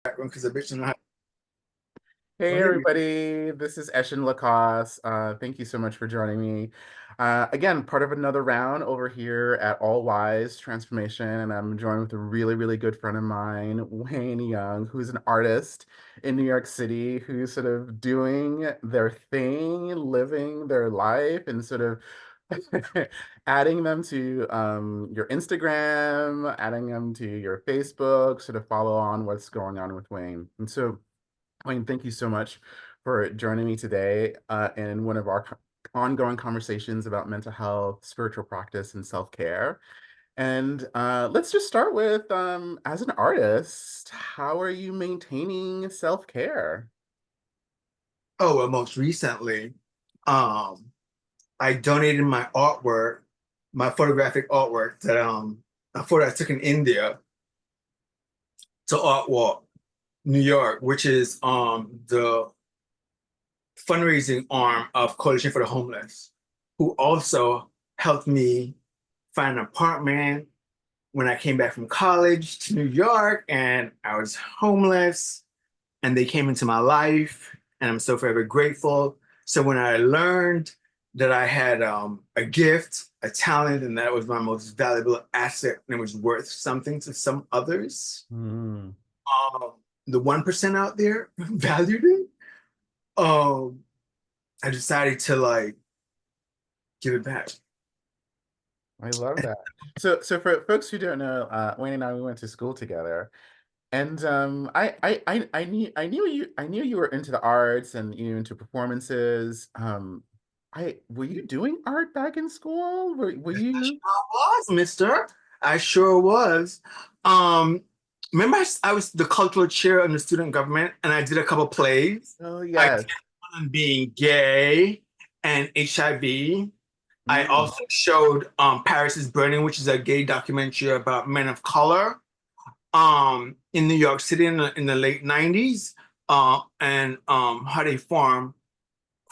because the bitch not. Hey Hey. everybody, this is Eshin Lacoste. Thank you so much for joining me. Again, part of another round over here at All Wise Transformation, and I'm joined with a really, really good friend of mine, Wayne Young, who's an artist in New York City, who's sort of doing their thing, living their life, and sort of adding them to your Instagram, adding them to your Facebook, sort of follow on what's going on with Wayne. And so Wayne, thank you so much for joining me today in one of our ongoing conversations about mental health, spiritual practice, and self-care. And let's just start with, as an artist, how are you maintaining self-care? Oh, well, most recently, um, I donated my artwork, my photographic artwork that a photo I took in India to Art Walk, New York, which is the fundraising arm of Coalition for the Homeless, who also helped me find an apartment when I came back from college to New York and I was homeless and they came into my life and I'm so forever grateful. So when I learned that I had a gift, a talent, and that was my most valuable asset and it was worth something to some others, Mm, um, the 1% out there valued it. Um, I decided to like give it back. I love that. So for folks who don't know, Wayne and I, we went to school together. And I knew you were into the arts and you into performances. I were you doing art back in school? Were I you? sure was, mister. I sure was. Um, remember I was the cultural chair in the student government and I did a couple plays. Oh I did yes. one on being gay and HIV. I Mm, also showed Paris is Burning, which is a gay documentary about men of color in New York City in the late 90s and how they form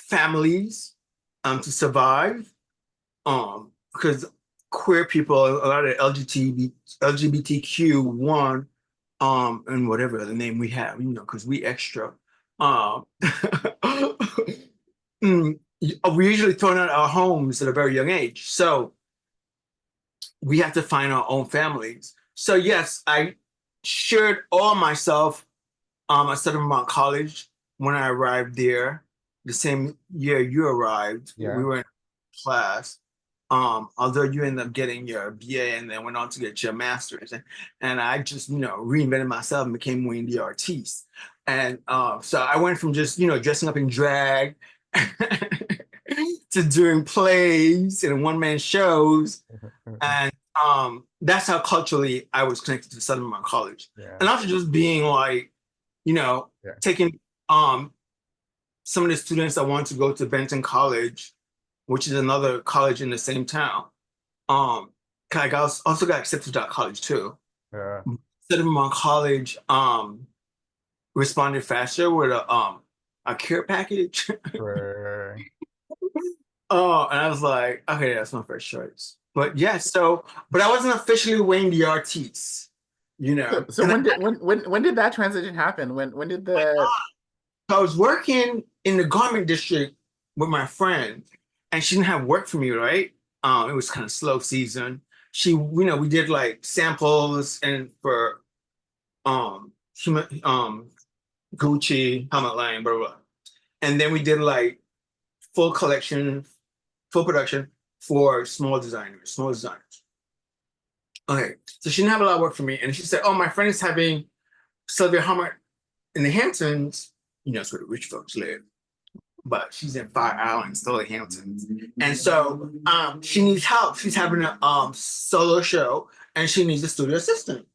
families to survive because queer people, a lot of LGBTQ1, and whatever the name we have, because we extra. Um, we usually thrown out our homes at a very young age, so we have to find our own families. So yes, I shared all myself at Southern Vermont College when I arrived there, the same year you arrived. We yeah. were in class. Although you ended up getting your BA and then went on to get your master's. And I just, reinvented myself and became Wayne the Artiste. And so I went from just, dressing up in drag to doing plays and one-man shows. And that's how culturally I was connected to Southern Vermont College. Yeah. And also just being like, you know, Yeah. taking some of the students that want to go to Benton College, which is another college in the same town. Um, 'Cause I also got accepted to that college too. Yeah. Instead of my college, responded faster with a care package. For Oh, and I was like, okay, that's my first choice. But yeah, but I wasn't officially Wayne the Artiste, so And when did that transition happen? When did the I was working in the garment district with my friend, and she didn't have work for me, right? It was kind of slow season. We did like samples and for Gucci, Helmut Lang, blah, blah, blah. And then we did like full collection, full production for small designers. Okay, so she didn't have a lot of work for me, and she said, "Oh, my friend is having Sylvia Hummer in the Hamptons. It's where the rich folks live." But she's in Fire Island, still at Hamptons. And so she needs help. She's having a solo show and she needs a studio assistant.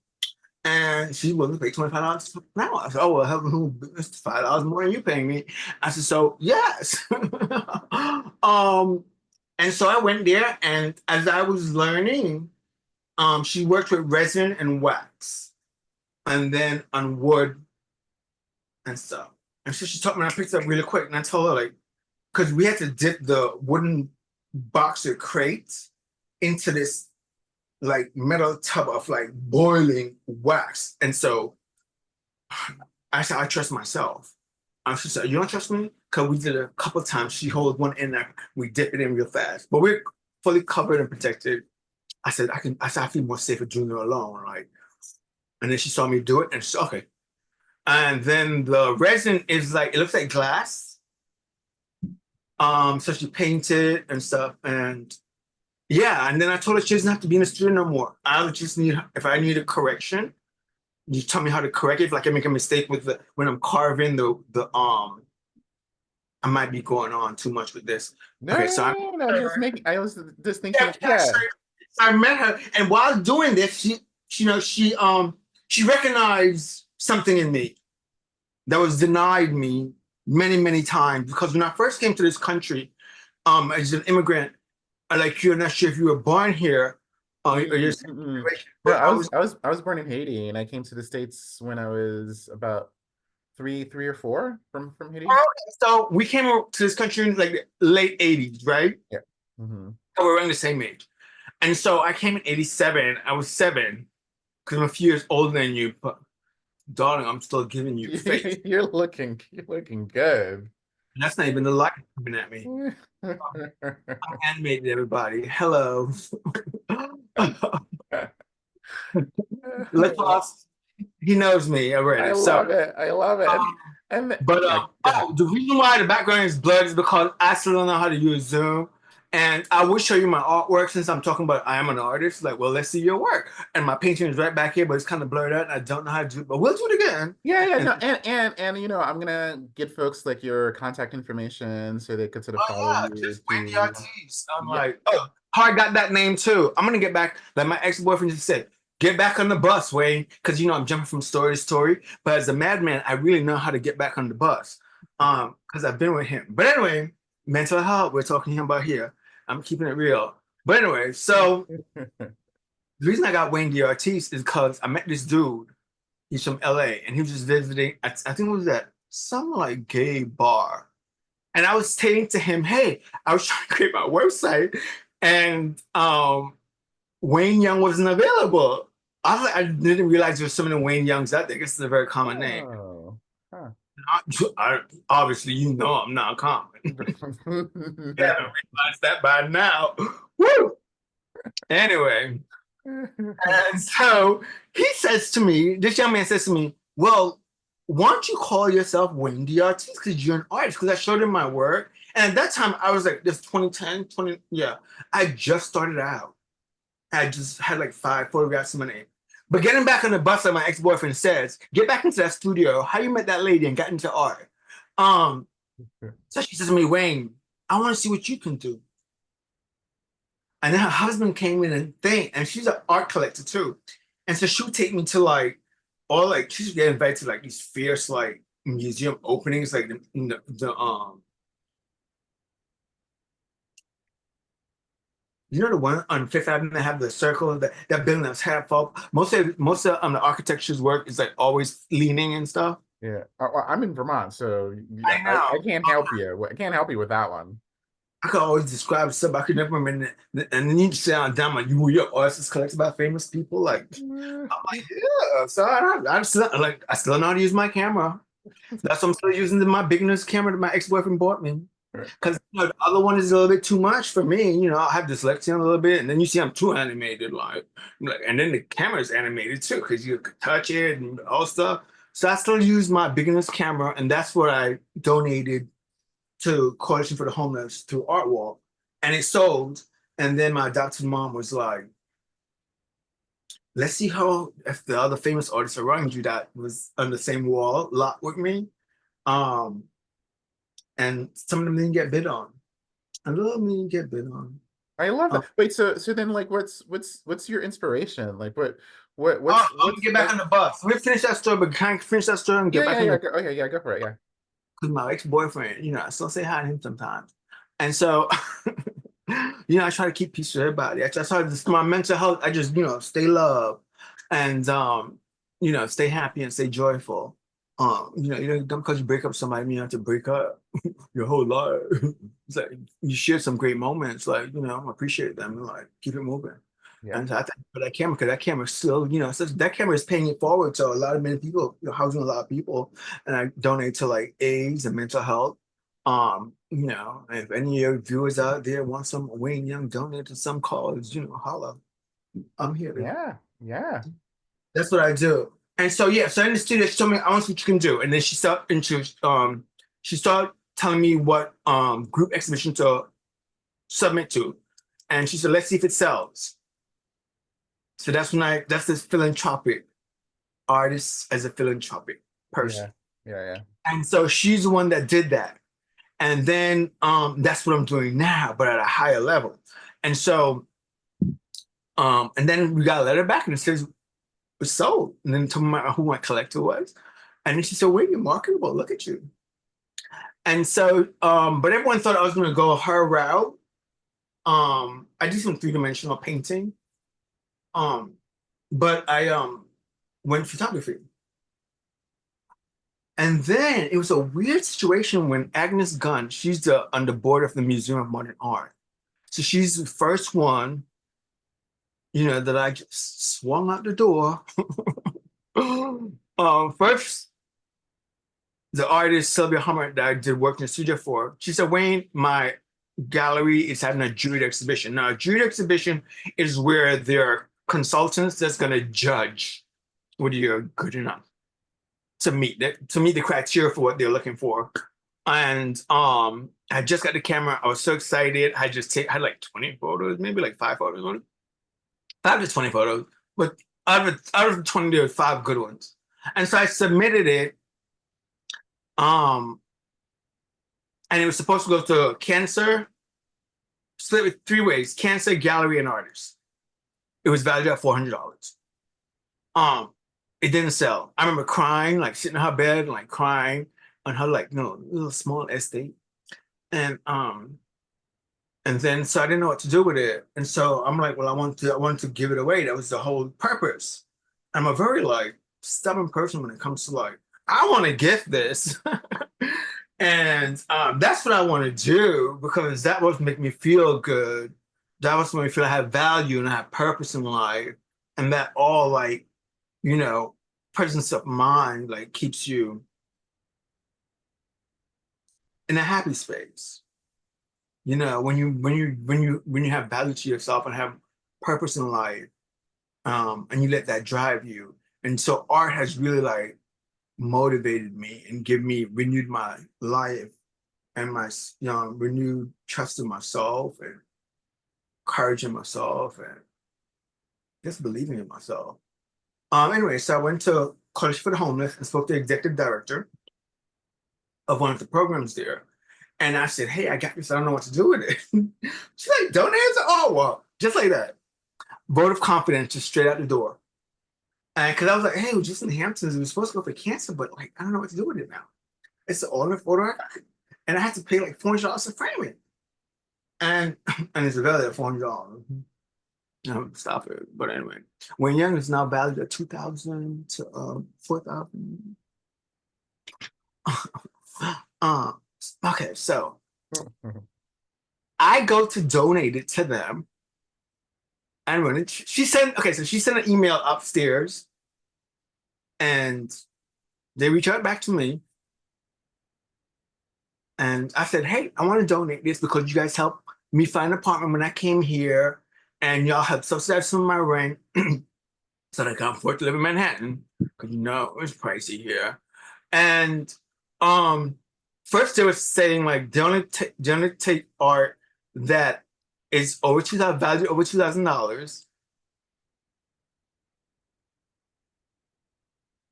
And she's willing to pay $25 an hour. I said, oh, well, it's $5 more than you paying me. I said, so yes. um, and so I went there and as I was learning, she worked with resin and wax and then on wood and stuff. And so she taught me, and I picked it up really quick. And I told her, like, because we had to dip the wooden boxer crates into this like metal tub of like boiling wax. And so I said, I trust myself. And she said, you don't trust me? Because we did it a couple of times. She holds one in there, we dip it in real fast. But we're fully covered and protected. I said, I feel more safer doing it alone. Like, and then she saw me do it and she said, okay. And then the resin is like, it looks like glass. So she painted and stuff. And yeah, and then I told her she doesn't have to be in the studio no more. I would just need, if I need a correction, you tell me how to correct it. If like I make a mistake with the when I'm carving I might be going on too much with this. No, Okay, no, so I no, no, just making. I was just thinking, yeah, yeah, yeah. so I met her, and while doing this, she you know she recognized something in me that was denied me many, many times because when I first came to this country, as an immigrant, like you're not sure if you were born here, or your Mm-mm. situation, No, but I was born in Haiti, and I came to the States when I was about three or four from Haiti. so we came to this country in like the late 80s, right? Yeah. Hmm. So we're around the same age. And so I came in 87. I was 7 because I'm a few years older than you, but darling, I'm still giving you face. You're looking good. And that's not even the light coming at me. I'm animated, everybody. Hello. Let's us. He knows me I already. So, love it. I love it. um, And but yeah, go ahead. the reason why the background is blurred is because I still don't know how to use Zoom. And I will show you my artwork since I'm talking about I am an artist. Like, well, let's see your work. And my painting is right back here, but it's kind of blurred out, and I don't know how to do it. But we'll do it again. Yeah, yeah, And no, and you know, I'm gonna get folks like your contact information so they could sort of oh follow yeah, you just Wendy to. Ortiz. I'm Yeah. like, oh, how I got that name too. I'm gonna get back. Like my ex-boyfriend just said, get back on the bus, Wayne, because I'm jumping from story to story. But as a madman, I really know how to get back on the bus. Because I've been with him. But anyway, mental health. We're talking about here. I'm keeping it real. But anyway, so the reason I got Wayne D. Ortiz is because I met this dude. He's from LA, and he was just visiting. I think it was at some like gay bar. And I was saying to him, hey, I was trying to create my website and Wayne Young wasn't available. I didn't realize there were so many Wayne Youngs out there. I guess it's a very common name. Oh. Huh. Obviously, I'm not common. You haven't Yeah. realized that by now. Woo! Anyway, and so this young man says to me, well, why don't you call yourself Wendy Ortiz? Because you're an artist. Because I showed him my work. And at that time, I was like, this 2010, 20, yeah. I just started out. I just had like 5 photographs of my name. But getting back on the bus, like my ex-boyfriend says, get back into that studio. How you met that lady and got into art? So she says to me, Wayne, I want to see what you can do. And then her husband came in and she's an art collector too. And so she would take me to like all like she should get invited to like these fierce like museum openings, like the the one on Fifth Avenue that have the circle that building that's half up. Most of the architecture's work is like always leaning and stuff. Yeah. Well, I'm in Vermont, so I I know. can't help you. I can't help you with that one. I could always describe stuff I could never remember. And then you just sound down like your artist is collected by famous people. Like I'm like, yeah. So I'm still like I still know how to use my camera. That's what I'm still using my beginner's camera that my ex-boyfriend bought me. Because the other one is a little bit too much for me. I have dyslexia a little bit, and then you see I'm too animated, and then the camera is animated too, because you can touch it and all stuff. So I still use my beginner's camera, and that's what I donated to Coalition for the Homeless through Art Walk, and it sold. And then my adopted mom was like, let's see how if the other famous artists around you that was on the same wall lot with me. And some of them didn't get bid on. A little me didn't get bid on. I love Um, that. Wait, so then like what's your inspiration? Like let me get back on the bus. Let me finish that story, but can I finish that story and get yeah, back yeah, on yeah. the Okay, yeah, go for it. Yeah. because my ex-boyfriend, I still say hi to him sometimes. And so I try to keep peace with everybody. I try to my mental health, I just, stay love and stay happy and stay joyful. Don't because you break up with somebody, you have to break up your whole life. It's like you share some great moments, like, appreciate them and like keep it moving. Yeah. And so I thank you for that camera because that camera still, so that camera is paying it forward to a lot of many people, housing a lot of people. And I donate to like AIDS and mental health. If any of your viewers out there want some Wayne Young donate to some cause, holla. I'm here. Yeah. Yeah. That's what I do. And so yeah, so in the studio, she told me I want to see what you can do. And then she started telling me what group exhibition to submit to. And she said, let's see if it sells. So that's this philanthropic artist as a philanthropic person. Yeah. Yeah. And so she's the one that did that. And then that's what I'm doing now, but at a higher level. And so and then we got a letter back and it says was sold. And then told me who my collector was. And then she said, wait, you're marketable. Look at you. And so, but everyone thought I was going to go her route. I did some three-dimensional painting. But I went photography. And then it was a weird situation when Agnes Gunn, she's on the board of the Museum of Modern Art. So she's the first one, that I just swung out the door. First, the artist Sylvia Hummer that I did work in the studio for, she said, Wayne, my gallery is having a juried exhibition. Now, a juried exhibition is where there are consultants that's going to judge whether you're good enough to meet the criteria for what they're looking for. And I just got the camera. I was so excited. I had like 20 photos, maybe like 5 photos. 5 to 20 photos, but out of the 20, there were 5 good ones. And so I submitted it. And it was supposed to go to cancer, split with 3 ways: cancer, gallery, and artists. It was valued at $400. It didn't sell. I remember crying, like sitting in her bed, like crying on her little small estate. And then so I didn't know what to do with it. And so I'm like, well, I want to give it away. That was the whole purpose. I'm a very stubborn person when it comes to I want to gift this. And that's what I want to do because that was make me feel good. That was make me feel I have value and I have purpose in life. And that all presence of mind keeps you in a happy space. When you have value to yourself and have purpose in life, and you let that drive you. And so art has really motivated me and renewed my life and my renewed trust in myself and courage in myself and just believing in myself. Anyway, so I went to College for the Homeless and spoke to the executive director of one of the programs there. And I said, hey, I got this. I don't know what to do with it. She's like, don't answer. Oh, well, just like that. Vote of confidence, just straight out the door. And because I was like, hey, we're just in the Hamptons. We were supposed to go for cancer, but I don't know what to do with it now. It's the only photo I got. And I had to pay $400 to frame it. And it's valued at $400. Stop it. But anyway, Wayne Young is now valued at $2,000 to $4,000. Okay, so I go to donate it to them. And when she sent an email upstairs and they reach out back to me. And I said, hey, I want to donate this because you guys helped me find an apartment when I came here and y'all helped subsidize some of my rent so that I can afford to live in Manhattan because it's pricey here. And first they were saying they only take art that is over $2,000, valued over $2,000,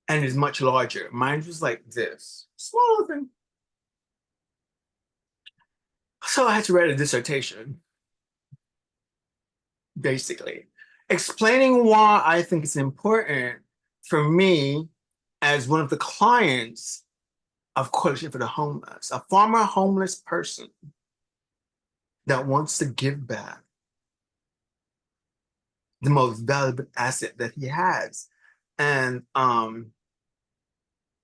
and is much larger. Mine was like this, smaller thing. So I had to write a dissertation, basically, explaining why I think it's important for me as one of the clients of Coalition for the Homeless, a former homeless person that wants to give back the most valuable asset that he has. And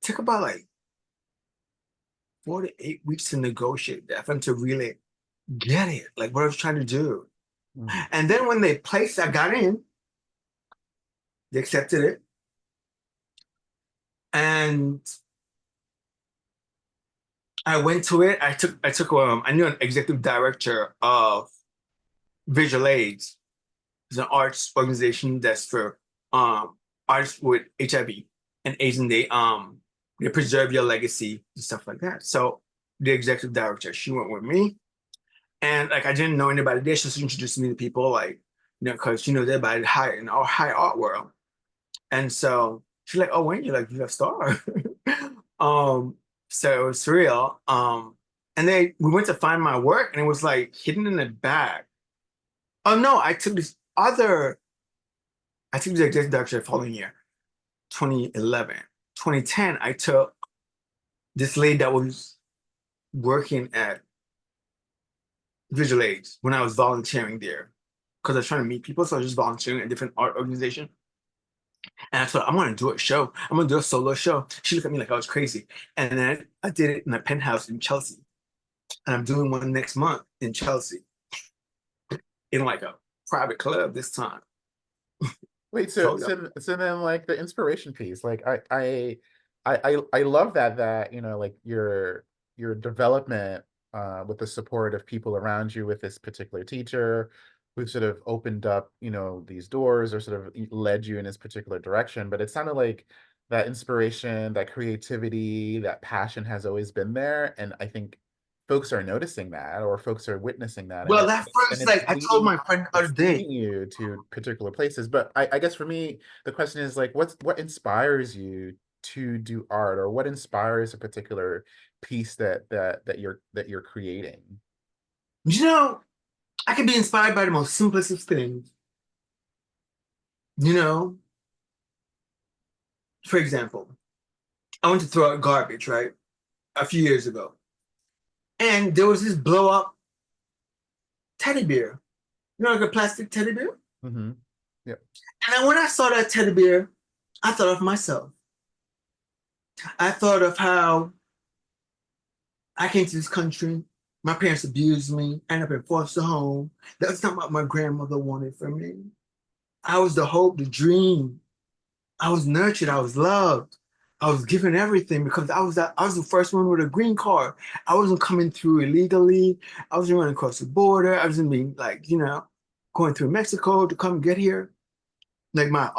took about 4 to 8 weeks to negotiate that for him to really get it, what I was trying to do. Mm. And then when they placed, I got in, they accepted it. And I went to it. I knew an executive director of Visual AIDS. It's an arts organization that's for artists with HIV and AIDS, and they preserve your legacy and stuff like that. So the executive director, she went with me, and like I didn't know anybody there. She just introduced me to people, like because they're by high in our high art world, and so she's like, "Oh, when you like you have star," um, so it's real. And then we went to find my work, and it was like hidden in a bag. Oh no, I took the executive director the following year, 2011. 2010, I took this lady that was working at Visual Aids when I was volunteering there because I was trying to meet people. So I was just volunteering at a different art organization. And I thought, I'm going to do a show. I'm going to do a solo show. She looked at me like I was crazy. And then I did it in a penthouse in Chelsea. And I'm doing one next month in Chelsea in like a private club this time. Wait, so So, yeah. so then like the inspiration piece, like I love that like your development with the support of people around you with this particular teacher who sort of opened up, these doors or sort of led you in this particular direction. But it sounded like that inspiration, that creativity, that passion has always been there. And I think folks are noticing that or folks are witnessing that and Well, that first, it's like I told my friend the other day, leading you to particular places. But I guess for me, the question is like, what inspires you to do art, or what inspires a particular piece that you're creating? you know, I can be inspired by the most simplest of things. You know, for example, I went to throw out garbage, right? A few years ago. And there was this blow up teddy bear. Like a plastic teddy bear? Mm-hmm. Yep. And then when I saw that teddy bear, I thought of myself. I thought of how I came to this country. My parents abused me. I ended up in foster home. That's not what my grandmother wanted for me. I was the hope, the dream. I was nurtured. I was loved. I was given everything because I was the first one with a green card. I wasn't coming through illegally. I wasn't running across the border. I wasn't being like, going through Mexico to come get here. Like my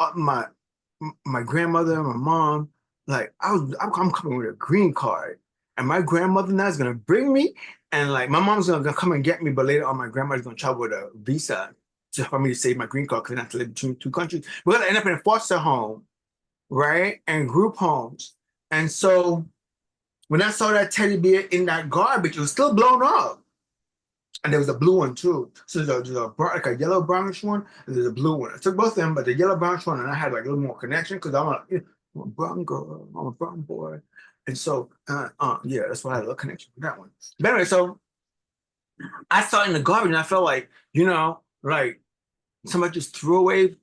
grandmother, my mom, like I'm coming with a green card. And my grandmother now is gonna bring me, and like my mom's gonna come and get me, but later on my grandmother's gonna travel with a visa for me to save my green card because I have to live between two countries. We're gonna end up in a foster home, right? And group homes. And so when I saw that teddy bear in that garbage, it was still blown up. And there was a blue one too. So like a yellow brownish one, and there's a blue one. I took both of them, but the yellow brownish one, and I had like a little more connection because I'm a brown girl, I'm a brown boy. And so, yeah, that's why I had a little connection with that one. But anyway, so I saw it in the garbage and I felt like, like somebody just threw away,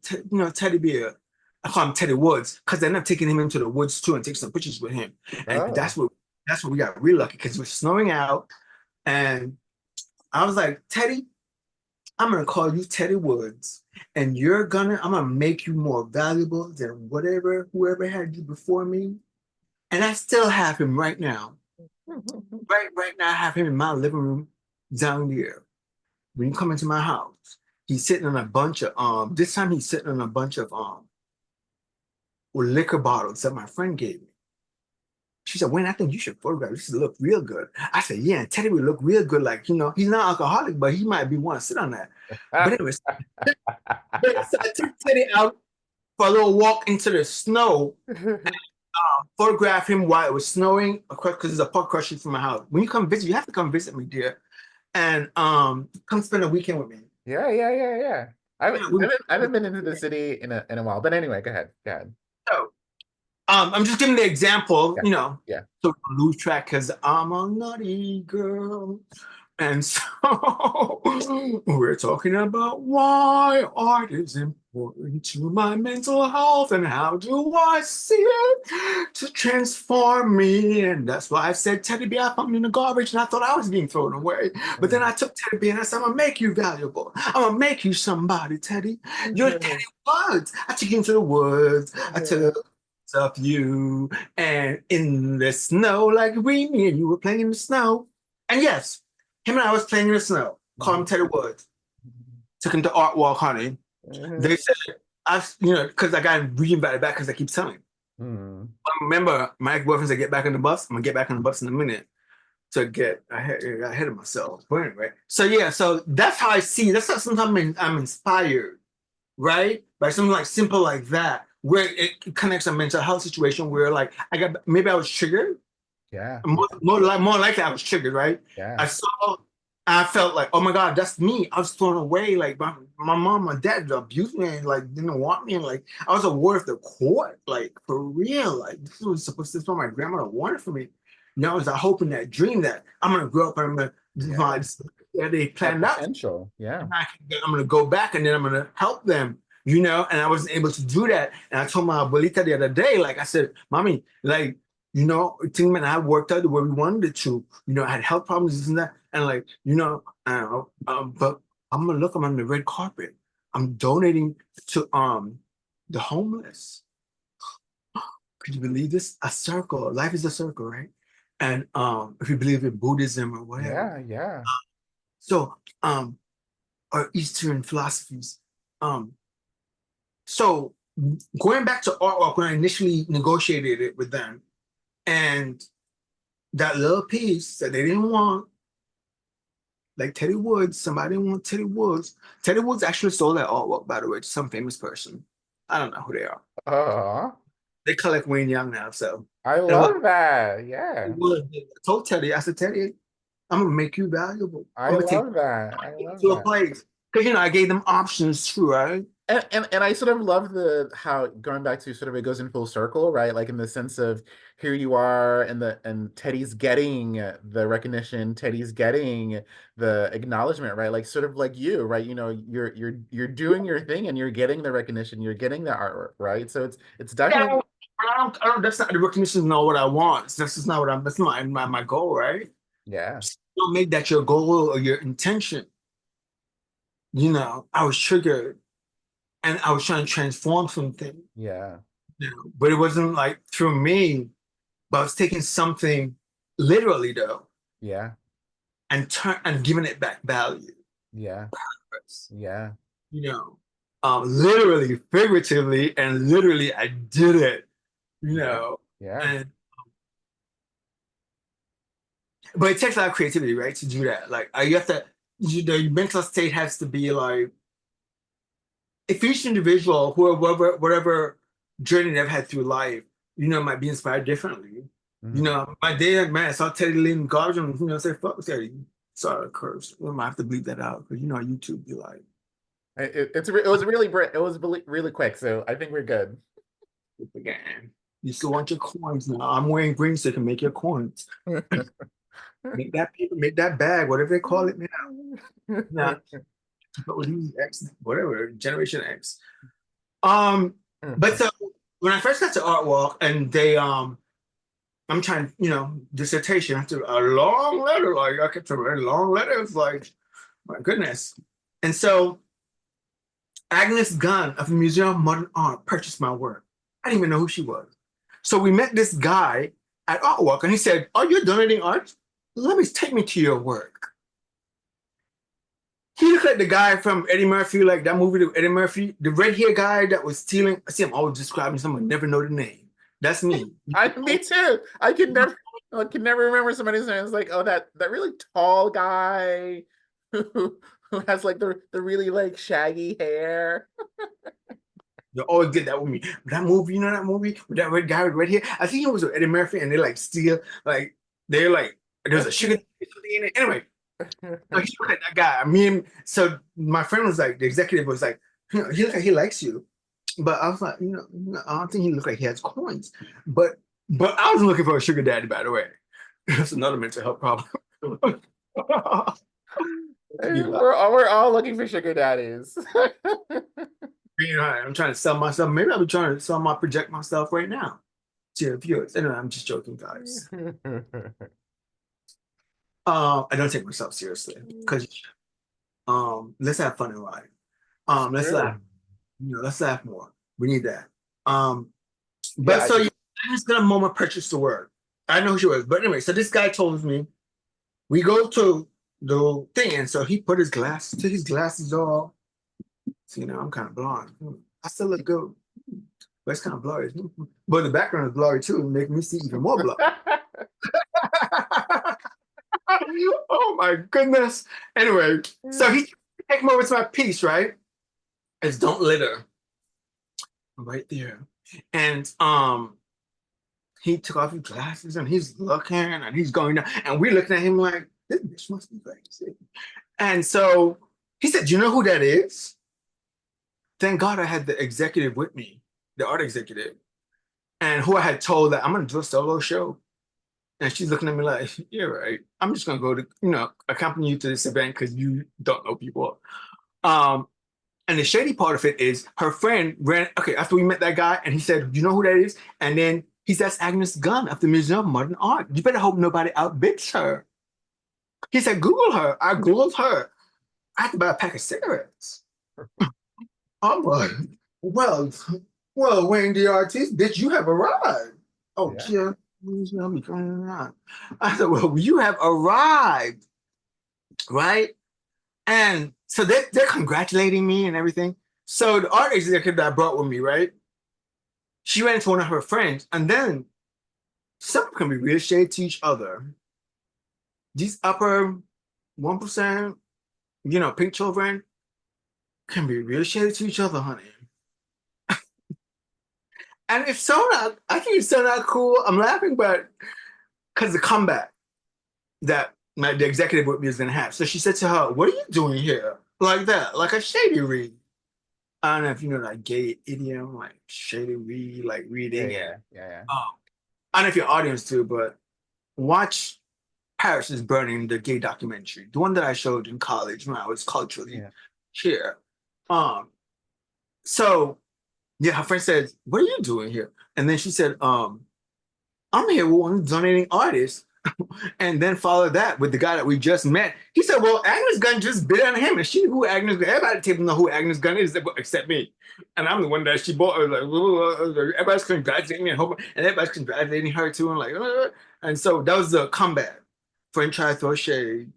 teddy bear. I call him Teddy Woods because I ended up taking him into the woods too and take some pictures with him. And Oh. that's what we got real lucky because it was snowing out. And I was like, Teddy, I'm gonna call you Teddy Woods. And I'm gonna make you more valuable than whoever had you before me. And I still have him right now. Right now, I have him in my living room down there. When you come into my house, he's sitting on a bunch of this time he's sitting on a bunch of liquor bottles that my friend gave me. She said, Wayne, I think you should photograph. This should look real good. I said, yeah, and Teddy would look real good. Like, he's not alcoholic, but he might be one to sit on that. But anyways, so I took Teddy out for a little walk into the snow, photograph him while it was snowing, because there's a park across from my house. When you come visit, you have to come visit me, dear. And come spend a weekend with me. Yeah. I haven't, Yeah, I haven't I haven't been into the city in a while. But anyway, go ahead. Go ahead. so, I'm just giving the example, Yeah. Yeah. so we lose track because I'm a naughty girl. And so we're talking about why art is important. into my mental health, and how do I see it to transform me? And that's why I said teddy bear, I found me in the garbage and I thought I was being thrown away. But then I took teddy bear and I said, I'm gonna make you valuable. I'm gonna make you somebody, Teddy. You're Teddy Woods. I took you into the woods. I took of you and in the snow, like me and you were playing in the snow. And yes, him and I was playing in the snow. Call him Teddy Woods. Took him to Art Walk, honey. They said, because I got re-invited back because I keep telling. I remember my ex-boyfriend said, get back on the bus. I'm gonna get back on the bus in a minute to get ahead of myself. But anyway, so yeah, so that's how I see. That's how sometimes I'm inspired, right? By something like simple like that, where it connects a mental health situation where like maybe I was triggered. Yeah. More likely I was triggered, right? Yeah. I felt like, oh my God, that's me. I was thrown away. Like my mom, my dad abused me and like didn't want me. And like I was a ward of the court, like for real. Like this was what my grandmother wanted for me. You know, I was hoping that dream that I'm gonna grow up and I'm gonna they planned out. Potential. Yeah. I'm gonna go back and then I'm gonna help them, you know, and I wasn't able to do that. And I told my abuelita the other day, like I said, Mommy, like, you know, thing I worked out the way we wanted it to. You know, I had health problems, this and that. And like, you know, but I'm on the red carpet. I'm donating to the homeless. Could you believe this? A circle. Life is a circle, right? And if you believe in Buddhism or whatever. Yeah, yeah. So or Eastern philosophies. So going back to artwork when I initially negotiated it with them, and that little piece that they didn't want, like Teddy Woods, somebody didn't want Teddy Woods. Teddy Woods actually sold that artwork, by the way, to some famous person. I don't know who they are. Oh, They collect Wayne Young now, so. I love that. Yeah. I told Teddy, I said, Teddy, I'm gonna make you valuable. I I'm gonna take love that. I you love to a that. place. Because you know, I gave them options too, right? And I sort of love how going back to sort of it goes in full circle, right? Like in the sense of here you are and Teddy's getting the recognition, Teddy's getting the acknowledgement, right? Like sort of like you, right? You know, you're doing your thing and you're getting the recognition, you're getting the artwork, right? So it's definitely That's not the recognition is not what I want. That's just not what that's not my goal, right? yeah. Don't make that your goal or your intention. You know, I was triggered and I was trying to transform something, Yeah. you know, but it wasn't like through me, but I was taking something literally though Yeah. and giving it back value. Yeah. Yeah. You know, literally, figuratively, and literally, I did it. You Yeah. know, Yeah. and but it takes a lot of creativity, right, to do that. Like, you have to, the mental state has to be like, if each individual, whatever journey they've had through life, you know, might be inspired differently. You Mhm. know, my dad, man, I saw Teddy Lynn garbage and, you know, say, fuck Teddy. Sorry, curse. We might have to bleep that out because, you know, YouTube be like, It was really really quick, so I think we're good. again, you still want your coins now. I'm wearing green so you can make your coins. Make that paper, make that bag, whatever they call it now. Now, X, whatever, Generation X. But so when I first got to Art Walk and I'm trying, you know, dissertation after a long letter, like I kept a very long letter. It's like, my goodness. And so Agnes Gunn of the Museum of Modern Art purchased my work. I didn't even know who she was. So we met this guy at Art Walk and he said, "Oh, you're donating art? Let me take me to your work." He looked like the guy from Eddie Murphy, like that movie with Eddie Murphy, the red hair guy that was stealing. I see, I'm always describing someone, never know the name. That's me. Me too. I can never remember somebody's name. It's like, oh, that really tall guy who has like the really like shaggy hair. You always get that with me. That movie, you know that movie with that red guy with red hair? I think it was with Eddie Murphy and they like steal, like they're like, there's a sugar in it. Anyway, so he looked like that guy. So my friend was like, the executive was like, you know, he look like he likes you. But I was like, I don't think he looked like he has coins. But I was looking for a sugar daddy, by the way. That's another mental health problem. We're all looking for sugar daddies. You know, I'm trying to sell myself. Maybe I'll be trying to sell my project myself right now to your viewers. Anyway, I'm just joking, guys. I don't take myself seriously because let's have fun in life. Let's laugh. True. You know, let's laugh more. We need that. Um, but Yeah, so yeah, I just got a moment purchase the word. I know who she was, but anyway, so this guy told me we go to the thing, and so he put his glasses, took his glasses off. So, you know, I'm kind of blind. I still look good, but it's kind of blurry. But the background is blurry too, and make me see even more blurry. Oh my goodness. Anyway, so he take me over to my piece, right? It's Don't Litter right there. And he took off his glasses and he's looking and he's going down, and we're looking at him like, this bitch must be crazy. And so he said, "Do you know who that is?" Thank God I had the executive with me, the art executive, and who I had told that I'm gonna do a solo show. And she's looking at me like, "You're right. I'm just gonna go to, accompany you to this event because you don't know people." Um, and the shady part of it is her friend ran, okay, after we met that guy, and he said, "You know who that is?" And then he says, "Agnes Gunn of the Museum of Modern Art. You better hope nobody outbids her." He said, "Google her." I Googled her. I had to buy a pack of cigarettes. I'm like, well, well, Wayne the artist, bitch, you have arrived. Oh, Yeah. yeah. I said, well, you have arrived, right? And so they're congratulating me and everything. So the art executive that I brought with me, right? She ran into one of her friends, and then some can be real shade to each other. These upper 1%, pink children can be real shady to each other, honey. And it's so not, I think it's so not cool. I'm laughing, but because the comeback that the executive with me is gonna have. So she said to her, "What are you doing here?" Like that, like a shady read. I don't know if you know that gay idiom, like shady read, like Yeah, reading. And yeah, yeah, yeah. I don't know if your audience too, but watch Paris is Burning, the gay documentary, the one that I showed in college when I was culturally Yeah. here. Um, so yeah, her friend said, "What are you doing here?" And then she said, "I'm here with one donating artist." And then follow that with the guy that we just met. He said, "Well, Agnes Gunn just bid on him, and she knew who Agnes Gunn. Everybody at the table know who Agnes Gunn is, except me. And I'm the one that she bought. Like, everybody's congratulating me, and everybody's congratulating her too, and like, and so that was the comeback. Friend tried to throw shade,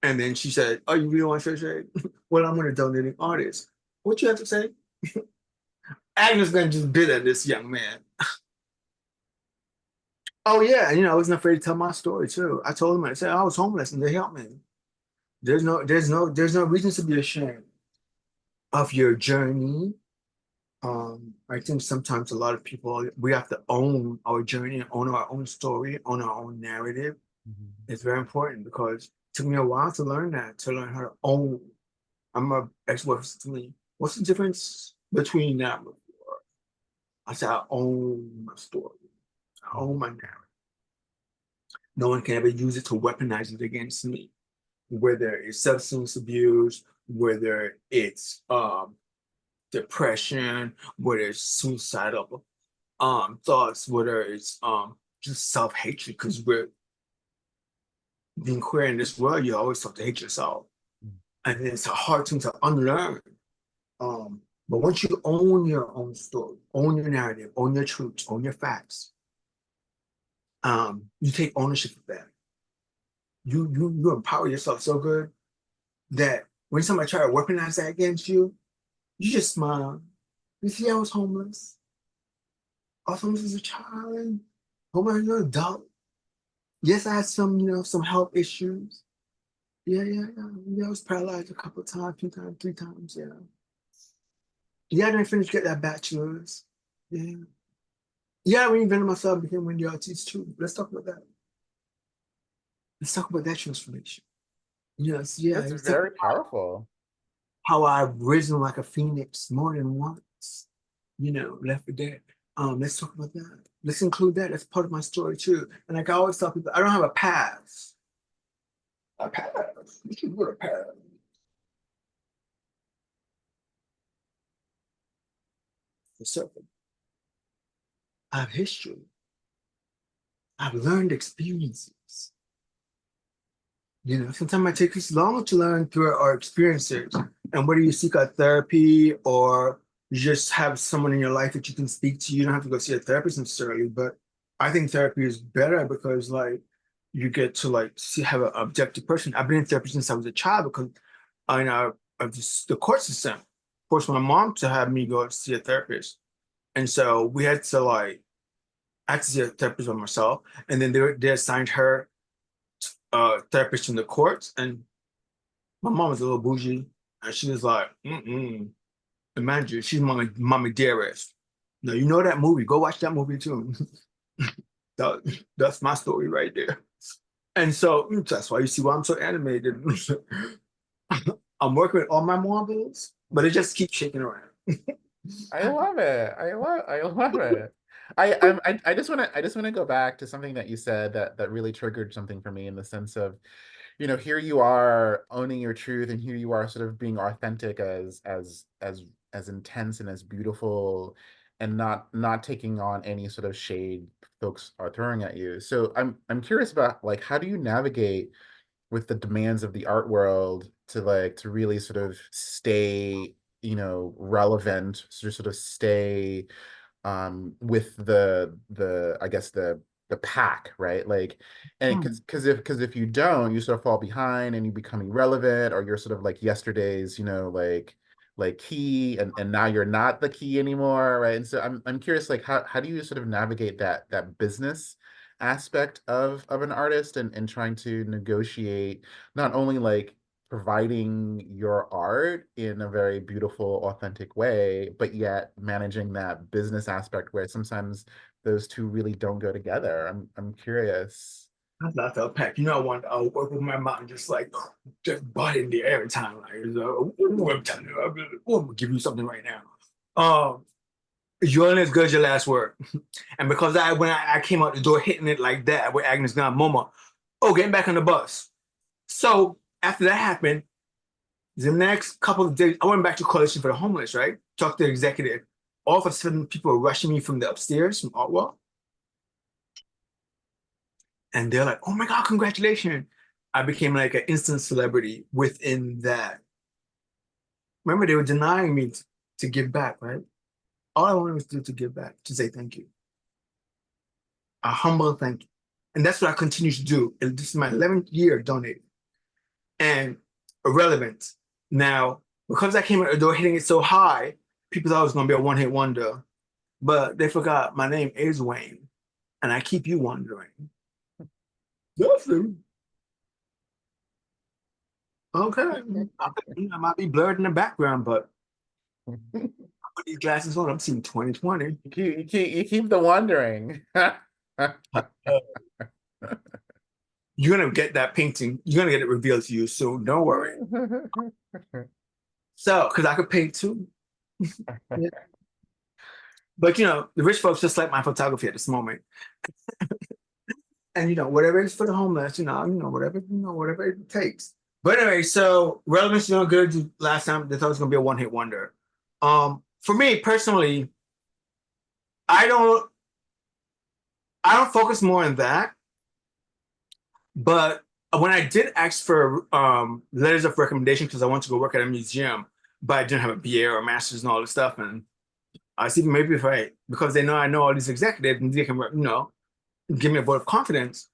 and then she said, "Oh, you really want to throw shade? Well, I'm going to donate an artist. What you have to say?" Agnes Gunn just bid on this young man. Oh yeah, and I wasn't afraid to tell my story too. I told them, I said I was homeless and they helped me. There's no reason to be ashamed of your journey. I think sometimes a lot of people we have to own our journey, own our own story, own our own narrative. Mhm. It's very important because it took me a while to learn that, to learn how to own. I'm a ex-wife to me. What's the difference between that and before? I said I own my story. I own my narrative. No one can ever use it to weaponize it against me, whether it's substance abuse, whether it's depression, whether it's suicidal thoughts, whether it's just self-hatred, because we're being queer in this world, you always have to hate yourself. And it's a hard thing to unlearn. But once you own your own story, own your narrative, own your truths, own your facts, you take ownership of that. You empower yourself so good that when somebody try to weaponize that against you, you just smile. You see, I was homeless. I was homeless as a child. Homeless as an adult. Yes, I had some, some health issues. Yeah, yeah, yeah. Yeah, I was paralyzed a couple of times, two times, three times. Yeah. Yeah, I didn't finish get that bachelor's. Yeah. Yeah, I reinvented myself, became one of the artists too. Let's talk about that. Let's talk about that transformation. Yes, yeah. That's Let's talk very about powerful. how I've risen like a phoenix more than once. Left for dead. Let's talk about that. Let's include that. That's part of my story too. And like I always tell people, I don't have a past. A past. You should put a past. circle. I have history. I've learned experiences. You know, sometimes it takes us longer to learn through our experiences. And whether you seek out therapy or you just have someone in your life that you can speak to, you don't have to go see a therapist necessarily. But I think therapy is better because like you get to like see have an objective person. I've been in therapy since I was a child because I know of the court system forced my mom to have me go see a therapist. And so we had to like I had to see a therapist by myself. And then they assigned her therapist in the courts, and my mom was a little bougie, and she was like, Imagine she's mommy dearest. No, you know that movie? Go watch that movie too. That's my story right there. And so that's why you see why I'm so animated. I'm working with all my marbles, but it just keeps shaking around. I love it. I love it. I just want to go back to something that you said that really triggered something for me in the sense of, here you are owning your truth, and here you are sort of being authentic as intense and as beautiful, and not taking on any sort of shade folks are throwing at you. So I'm curious about like how do you navigate with the demands of the art world to really sort of stay, relevant, sort of stay with the I guess the pack, right? Like, and Hmm. because if you don't, you sort of fall behind and you become irrelevant, or you're sort of like yesterday's, like key, and now you're not the key anymore, right? And so I'm curious, like how do you sort of navigate that business aspect of an artist, and trying to negotiate not only like providing your art in a very beautiful, authentic way, but yet managing that business aspect where sometimes those two really don't go together. I'm curious. I felt packed. You know, I want to work with my mom, just butt in the air every time. Like, I'm telling you, I'm gonna give you something right now. You're only as good as your last word. And because when I came out the door hitting it like that with Agnes Gunn, Mama, getting back on the bus. So after that happened, the next couple of days, I went back to Coalition for the Homeless, right? Talked to the executive. All of a sudden, people were rushing me from the upstairs from Artwell. And they're like, oh my God, congratulations. I became like an instant celebrity within that. Remember, they were denying me to give back, right? All I wanted was to give back, to say thank you. A humble thank you. And that's what I continue to do. And this is my 11th year donating. And irrelevant. Now, because I came at the door hitting it so high, people thought it was going to be a one-hit wonder. But they forgot my name is Wayne. And I keep you wondering. Nothing. Okay. I might be blurred in the background, but put these glasses on, I'm seeing 2020. You keep the wondering. You're gonna get that painting, you're gonna get it revealed to you, so don't worry. So, because I could paint too. Yeah. But the rich folks just like my photography at this moment. And whatever it is for the homeless, whatever it takes. But anyway, so relevance, good. Last time they thought it was gonna be a one-hit wonder. For me personally, I don't focus more on that. But when I did ask for letters of recommendation because I wanted to go work at a museum, but I didn't have a BA or a master's and all this stuff, and I see maybe because they know I know all these executives and they can give me a vote of confidence,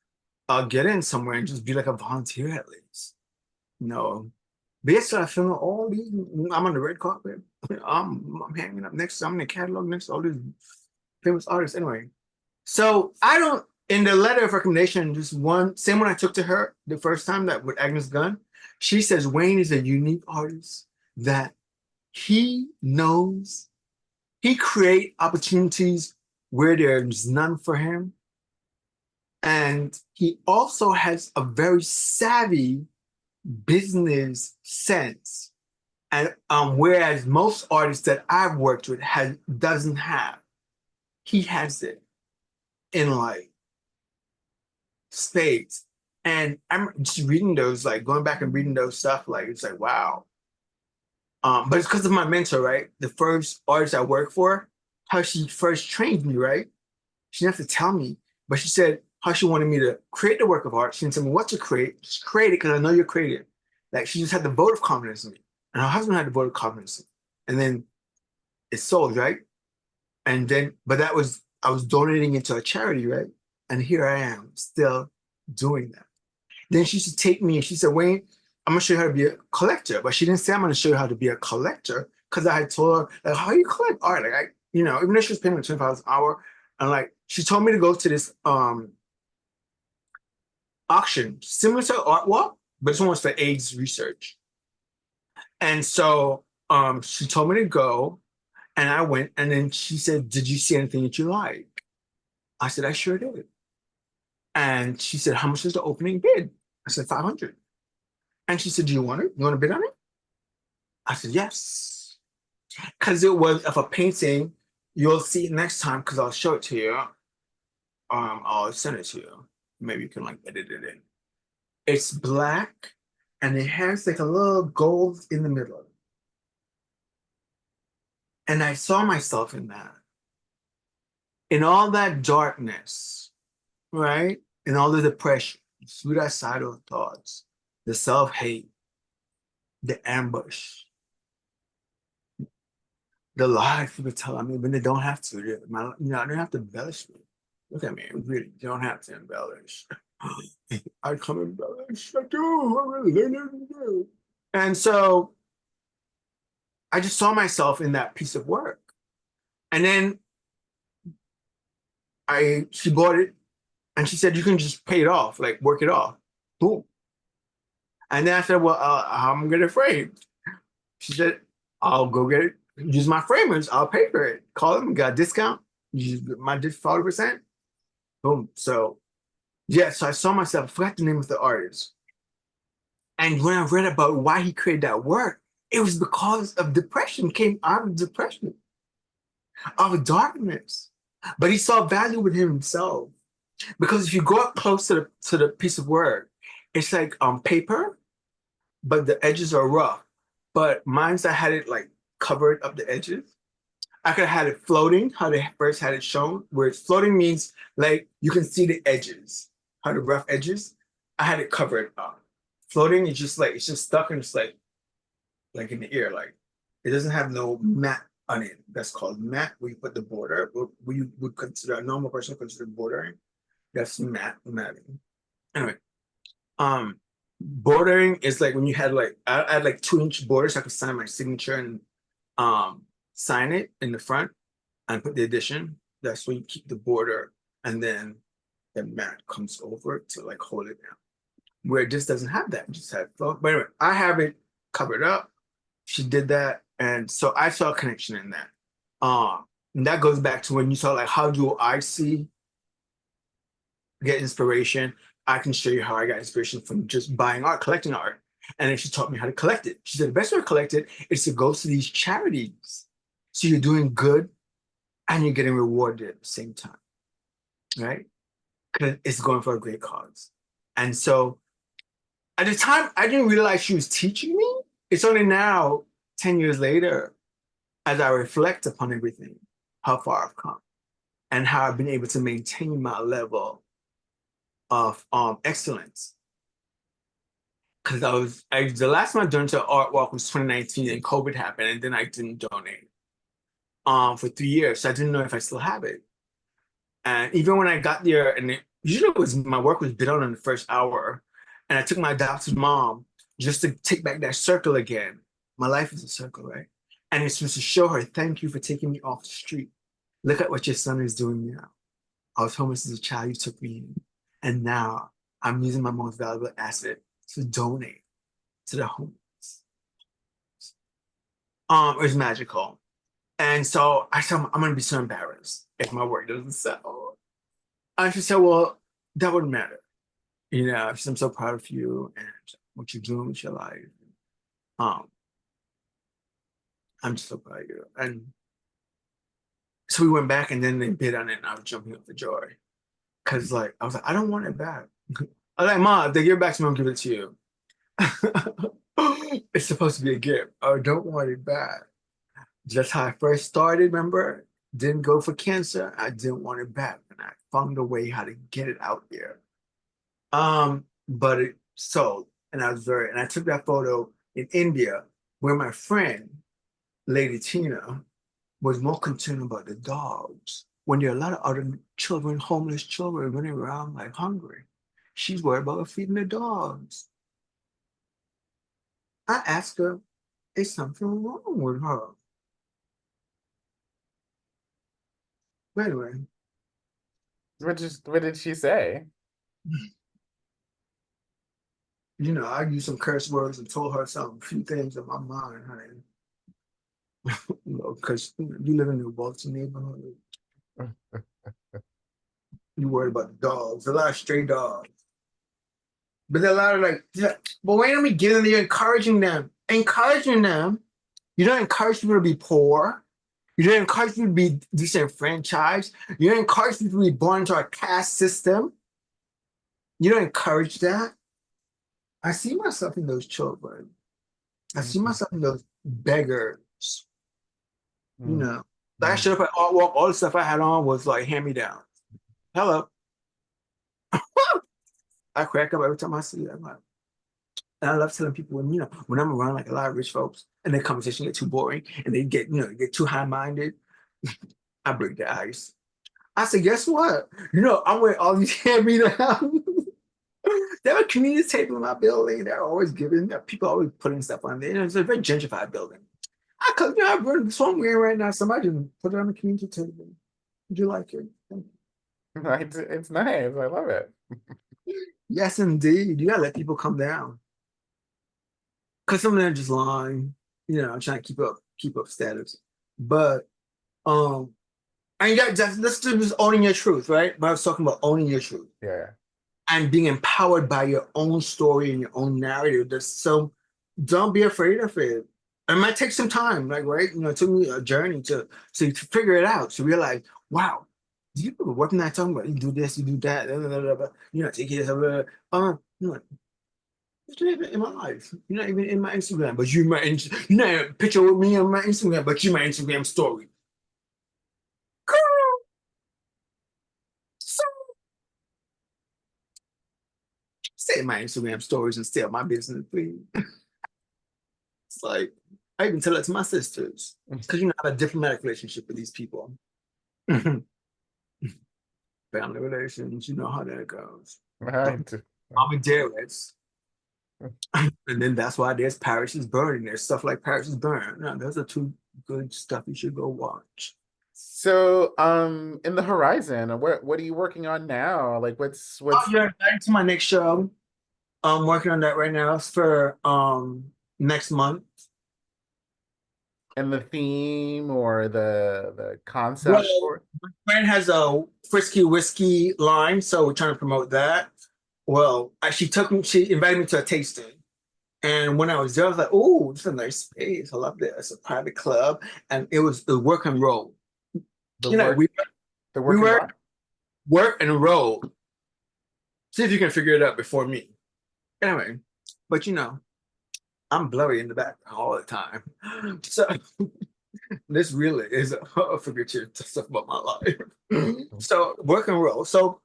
I'll get in somewhere and just be like a volunteer at least. But yes, I film all these. I'm on the red carpet. I'm hanging up next. I'm in the catalog next to all these famous artists. Anyway, so I don't. In the letter of recommendation, just same one I took to her the first time that with Agnes Gunn, she says Wayne is a unique artist that he knows he create opportunities where there's none for him. And he also has a very savvy business sense. And whereas most artists that I've worked with doesn't have, he has it in like spades. And I'm just reading those, like going back and reading those stuff, like it's like wow. But it's because of my mentor, right? The first artist I worked for, how she first trained me, right? She didn't have to tell me, but she said how she wanted me to create the work of art. She didn't tell me what to create. Just create it because I know you're creative. Like she just had the vote of confidence in me. And her husband had the vote of confidence in me. And then it sold, right? And then, but that was, I was donating it to a charity, right? And here I am still doing that. Then she used to take me and she said, Wayne, I'm gonna show you how to be a collector. But she didn't say I'm gonna show you how to be a collector because I had told her, like, how you collect art? Like, even though she was paying me $25 an hour, and like, she told me to go to this auction, similar to Art Walk, but this one was for AIDS research. And so she told me to go, and I went, and then she said, did you see anything that you like? I said, I sure did. And she said, how much is the opening bid? I said, 500. And she said, do you want it? You want to bid on it? I said, yes. Because it was of a painting. You'll see it next time because I'll show it to you. I'll send it to you. Maybe you can like edit it in. It's black and it has like a little gold in the middle. And I saw myself in that. In all that darkness, right? In all the depression, suicidal thoughts, the self-hate, the ambush, the lies people tell me when they don't have to. I don't have to embellish me. Look at me, really don't have to embellish. I come embellish. I do. I really do. And so I just saw myself in that piece of work. And then she bought it and she said, you can just pay it off, like work it off. Boom. And then I said, well, how am I gonna frame? She said, I'll go get it. Use my framers. I'll pay for it. Call them. Got a discount. Use my 40%. Boom. So, yeah. So I saw myself. I forgot the name of the artist. And when I read about why he created that work, it was because of depression. Came out of depression, of darkness. But he saw value with himself. Because if you go up close to the piece of work, it's like paper, but the edges are rough. But mine's I had it like covered up the edges. I could have had it floating, how they first had it shown, where it's floating means like you can see the edges, how the rough edges. I had it covered up. Floating is just like it's just stuck and it's like in the ear, like it doesn't have no mat on it. That's called mat, where you put the border. What we would consider a normal person consider bordering. That's matting. Anyway, bordering is like when you had like I had like 2-inch borders so I could sign my signature and sign it in the front and put the addition. That's when you keep the border and then the mat comes over to like hold it down. Where it just doesn't have that, it just had flow. But anyway, I have it covered up. She did that, and so I saw a connection in that. And that goes back to when you saw like how do I get inspiration. I can show you how I got inspiration from just buying art, collecting art. And then she taught me how to collect it. She said the best way to collect it is to go to these charities. So you're doing good and you're getting rewarded at the same time, right? Because it's going for a great cause. And so at the time, I didn't realize she was teaching me. It's only now, 10 years later, as I reflect upon everything, how far I've come and how I've been able to maintain my level of excellence. Because the last time I donated to Art Walk was 2019 and COVID happened, and then I didn't donate for 3 years. So I didn't know if I still have it. And even when I got there, and usually my work was bid on in the first hour, and I took my adopted mom just to take back that circle again. My life is a circle, right? And it's just to show her, thank you for taking me off the street. Look at what your son is doing now. I was homeless as a child, you took me in. And now I'm using my most valuable asset to donate to the homeless. It was magical. And so I said, I'm gonna be so embarrassed if my work doesn't sell. And she said, well, that wouldn't matter. She said, I'm so proud of you and what you're doing with your life. I'm just so proud of you. And so we went back and then they bid on it and I was jumping up for joy. Cause like, I was like, I don't want it back. I was like, Mom, if they give it back to me, I'll give it to you. It's supposed to be a gift. I don't want it back. Just how I first started, remember? Didn't go for cancer. I didn't want it back, and I found a way how to get it out there. But it sold, and I took that photo in India where my friend, Lady Tina, was more concerned about the dogs. When there are a lot of other children, homeless children running around like hungry, she's worried about feeding the dogs. I asked her, is something wrong with her? But anyway, What did she say? I used some curse words and told her some few things in my mind, honey. Because you live in a Baltimore neighborhood, you worried about the dogs, a lot of stray dogs. But there are a lot of like, yeah, but why don't we get in there encouraging them? Encouraging them. You don't encourage people to be poor. You don't encourage people to be disenfranchised. You don't encourage people to be born into a caste system. You don't encourage that. I see myself in those children. I see myself in those beggars. You know, like I showed up at Art Walk, all the stuff I had on was like hand me down. Hello. I crack up every time I see that. And I love telling people when I'm around like a lot of rich folks and their conversation get too boring and they get too high-minded, I break the ice. I say, guess what? I'm with all these hand-me-down. There are community table in my building. They're always giving, people always putting stuff on there. It's a very gentrified building. I've run this one wearing right now. Somebody put it on the community table. Would you like it? It's nice. I love it. Yes, indeed. You gotta let people come down. Because some of them are just lying, trying to keep up status. But and that's just owning your truth, right? But I was talking about owning your truth. Yeah. And being empowered by your own story and your own narrative. So don't be afraid of it. It might take some time, like, right? It took me a journey to figure it out, to realize, wow, what am I talking about? You do this, you do that, blah, blah, blah, blah. Take it, it's not even in my life. You're not even in my Instagram, but you're not a picture with me on my Instagram, but you're my Instagram story. Girl. So say my Instagram stories and stay on my business, please. It's like I even tell it to my sisters because I have a diplomatic relationship with these people. Family relations, you know how that goes. Right. I'm a Darius. And then that's why there's Paris is Burning. There's stuff like Paris is Burning. No, those are two good stuff you should go watch. So, in the horizon, what are you working on now? Like, what's Yeah, back to my next show. I'm working on that right now. It's for next month. and the theme or the concept Well, for it? my friend has a Frisky Whiskey line, so we're trying to promote that. Well, she invited me to a tasting. And when I was there, I was like, oh, it's a nice space. I love this. It's a private club. And it was the work and roll. The You know, work, we the we work and were what? work and roll. See if you can figure it out before me. Anyway, but I'm blurry in the background all the time. So this really is a figurative stuff about my life. So work and roll. So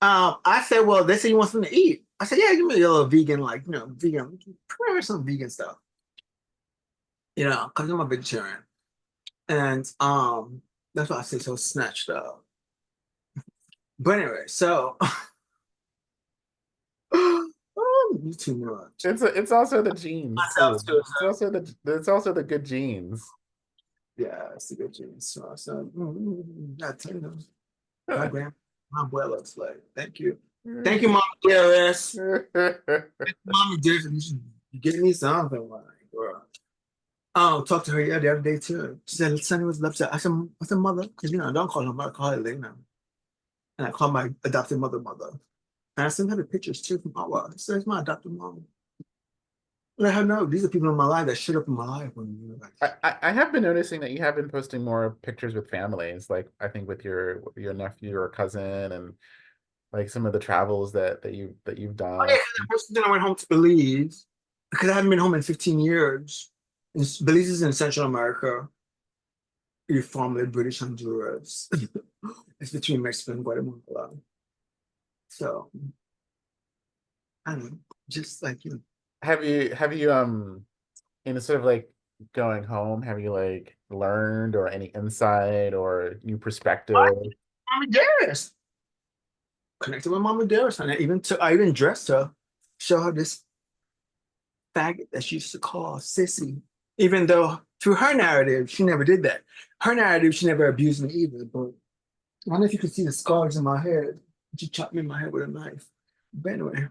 I said, well, they say you want something to eat. I said, yeah, give me a little vegan, like, vegan, prepare some vegan stuff. Because I'm a vegetarian. And that's why I say so snatched up. But anyway, so you too much. It's also the genes too. Myself too. It's also the good genes. Yeah, it's a good genes. So I tell you, my grandma, my abuela's like, thank you. Thank you, Mom Dearest. Mommy Dearest, you give me something, like, girl. Talked to her the other day too. She said Sonny was upset. I said, mother, because I don't call her mother, I call her Elena. And I call my adopted mother. And I sent her the pictures too from Awa. She says, my adopted mom. Let her know these are people in my life that showed up in my life when you were like, I have been noticing that you have been posting more pictures with families, like I think with your nephew or cousin, and like some of the travels that you've oh yeah, done. the first then I went home to Belize because I haven't been home in 15 years. Belize is in Central America. you're formerly British Honduras. It's between Mexico and Guatemala. So I don't know, just like you. Have you in sort of like going home, have you like learned or any insight or new What? perspective? Mama Dearest. Connected with Mama Dearest. And I even dressed her, show her this faggot that she used to call Sissy. Even though through her narrative, she never did that. Her narrative, she never abused me either. But I don't know if you can see the scars in my head. She chopped me in my head with a knife. But anyway,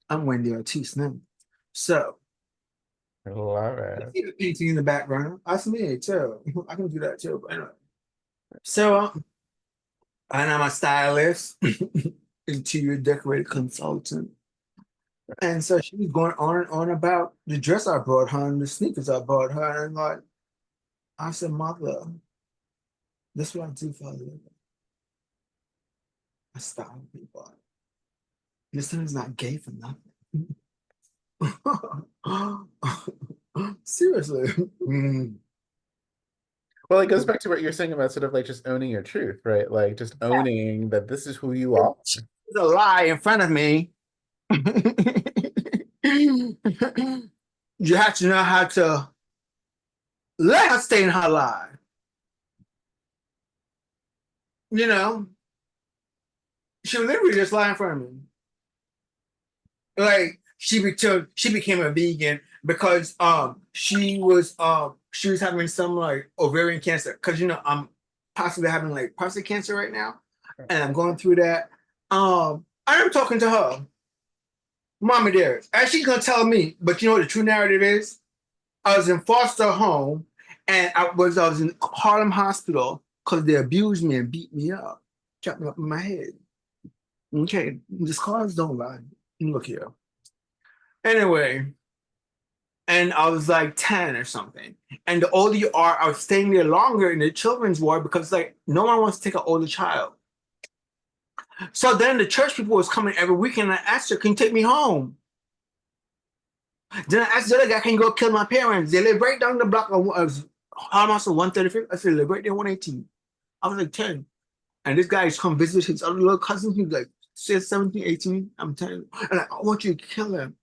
I'm Wendy Ortiz now. So I love you it. see the painting in the background. That's me too. I can do that too. But anyway. So and I'm a stylist, interior decorator consultant. And so she was going on and on about the dress I brought her and the sneakers I brought her. And like, I said, Mother, this is what I do for a living. I style people. This thing is not gay for nothing. Seriously. Mm. Well, it goes back to what you're saying about sort of like just owning your truth, right? Like just owning that this is who you are. There's a lie in front of me. You have to know how to let her stay in her lie. You know, she was literally just lying in front of me. Like she became a vegan because she was having some like ovarian cancer because I'm possibly having like prostate cancer right now and I'm going through that. I'm talking to her, Mama Dearest, and she's gonna tell me, but you know what the true narrative is? I was in foster home and I was in Harlem Hospital because they abused me and beat me up, chopped me up in my head. Okay, the scars don't lie. Look here. Anyway, and I was like 10 or something. And the older you are, I was staying there longer in the children's ward because like no one wants to take an older child. So then the church people was coming every weekend and I asked her, can you take me home? Then I asked the other guy, can you go kill my parents? They live right down the block of almost 135th. I said, live right there, 118. I was like 10. And this guy is come visit his other little cousin. He was like 17, 18. I'm telling you. And I want you to kill him.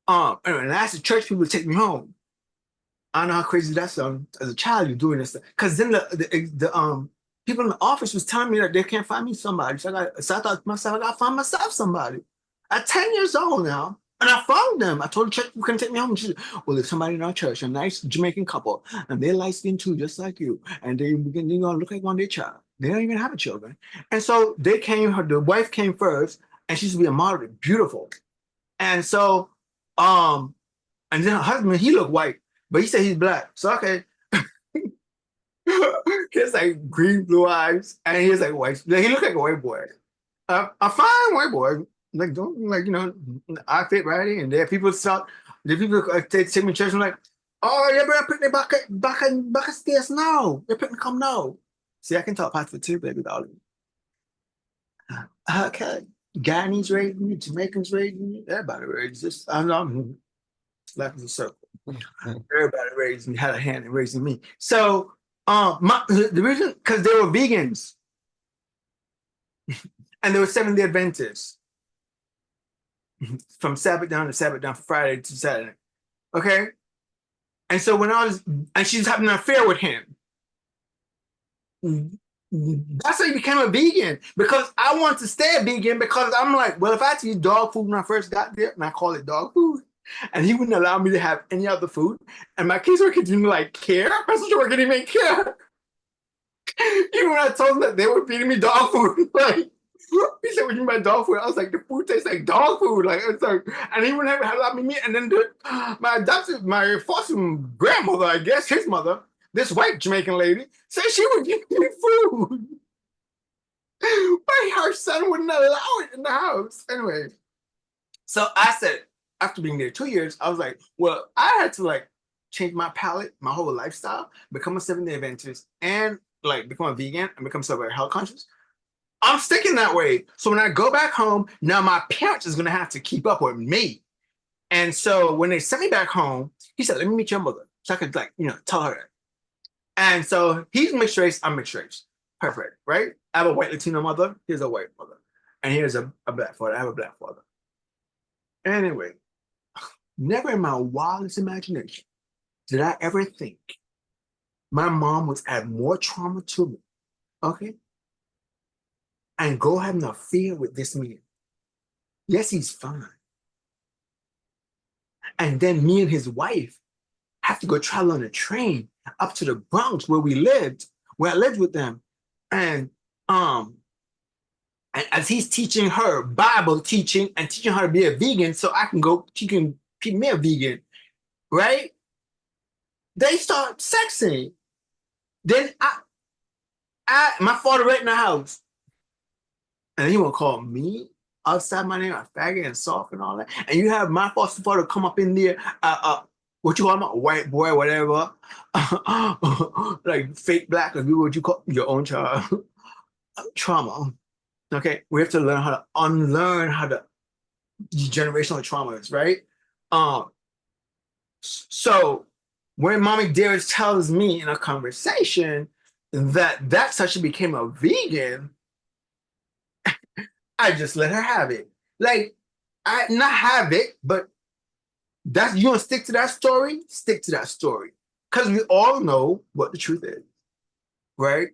Anyway, and I asked the church people to take me home. I don't know how crazy that sounds. As a child, you're doing this. Because then the people in the office was telling me that they can't find me somebody. So I thought to myself, I gotta find myself somebody. At 10 years old now. And I found them. I told the church people couldn't take me home. She said, well, there's somebody in our church, a nice Jamaican couple, and they're light skinned too, just like you. And they begin, look like one of their child. They don't even have a children. And so they came, the wife came first, and she used to be a model, beautiful. And so, and then her husband, he looked white, but he said he's black. So okay. He has like green blue eyes, and he has like white. He looked like a white boy. A fine white boy. Like don't like I fit right in. There people start. The people take me to church and like, oh, you better put me back stairs now. You put me come now. See, I can talk past the two, baby darling. Okay. Guyanese raising me, Jamaicans raising me, everybody raised this. I'm life is a circle. Everybody raised me, had a hand in raising me. So the reason because they were vegans and they were Seventh-day Adventists from Sabbath down to Sabbath down, Friday to Saturday. Okay. And so and she was having an affair with him. That's how you became a vegan because I wanted to stay a vegan because I'm like, well, if I had to eat dog food when I first got there, and I call it dog food, and he wouldn't allow me to have any other food, and my caseworker didn't like care, my social worker didn't even care. Even when I told them that they were feeding me dog food, like he said, "What you mean by dog food?" I was like, "The food tastes like dog food." Like it's like, and he wouldn't have allowed me meat. And then my foster grandmother, I guess his mother, this white Jamaican lady, said she would give me food. But her son wouldn't allow it in the house. Anyway, so I said, after being there 2 years, I was like, well, I had to like change my palate, my whole lifestyle, become a Seventh-day Adventist, and like become a vegan and become so very health conscious. I'm sticking that way. So when I go back home, now my parents is gonna have to keep up with me. And so when they sent me back home, he said, let me meet your mother. So I could like, tell her that. And so he's mixed race, I'm mixed race. Perfect, right? I have a white Latino mother, here's a white mother. And here's a black father. I have a black father. Anyway, never in my wildest imagination did I ever think my mom would add more trauma to me, okay? And go have an affair with this man. Yes, he's fine. And then me and his wife have to go travel on a train up to the Bronx where we lived, where I lived with them. And and as he's teaching her Bible teaching and teaching her to be a vegan, so I can go, she can keep me a vegan, right? They start sexing. Then my father right in the house, and he won't call me outside my name a faggot and soft and all that. And you have my foster father come up in there, what you call him, a white boy, whatever, like fake black, or what you call your own child, trauma. Okay, we have to learn how to unlearn how to generational traumas, right? So when Mommy Dearest tells me in a conversation that that's how she became a vegan, I just let her have it. Like, I not have it, but that's you want to stick to that story, stick to that story. Because we all know what the truth is, right?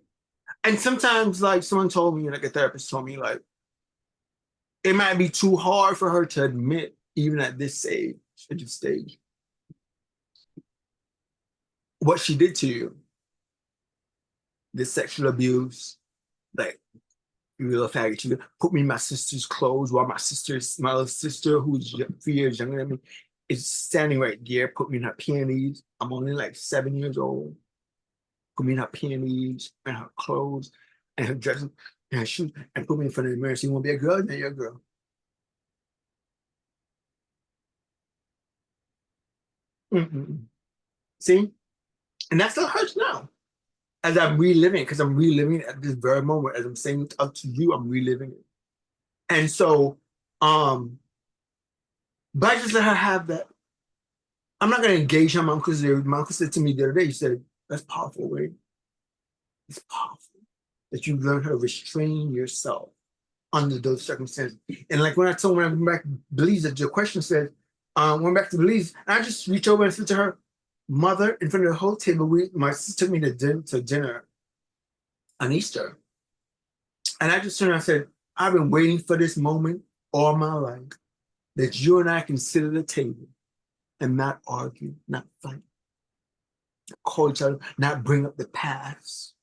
And sometimes, like someone told me, like a therapist told me, like, it might be too hard for her to admit, even at this stage, what she did to you. This sexual abuse, like, you little faggot, you put me in my sister's clothes while my little sister, who's 3 years younger than me, is standing right there, put me in her panties. I'm only like 7 years old. Put me in her panties and her clothes and her dress and her shoes and put me in front of the mirror. So you want to be a girl? Then you're a girl. Mm-mm. See? And that still hurts now. As I'm reliving, because I'm reliving it at this very moment, as I'm saying it up to you, I'm reliving it. And so, but I just let her have that. I'm not gonna engage her. My uncle said to me the other day, he said, that's powerful, Wade. It's powerful that you learn how to restrain yourself under those circumstances. And like when I went back to Belize, the question said, went back to Belize, and I just reached over and said to her, mother, in front of the whole table, my sister took me to dinner on Easter. And I just turned and I said, I've been waiting for this moment all my life, that you and I can sit at a table and not argue, not fight, not call each other, not bring up the past,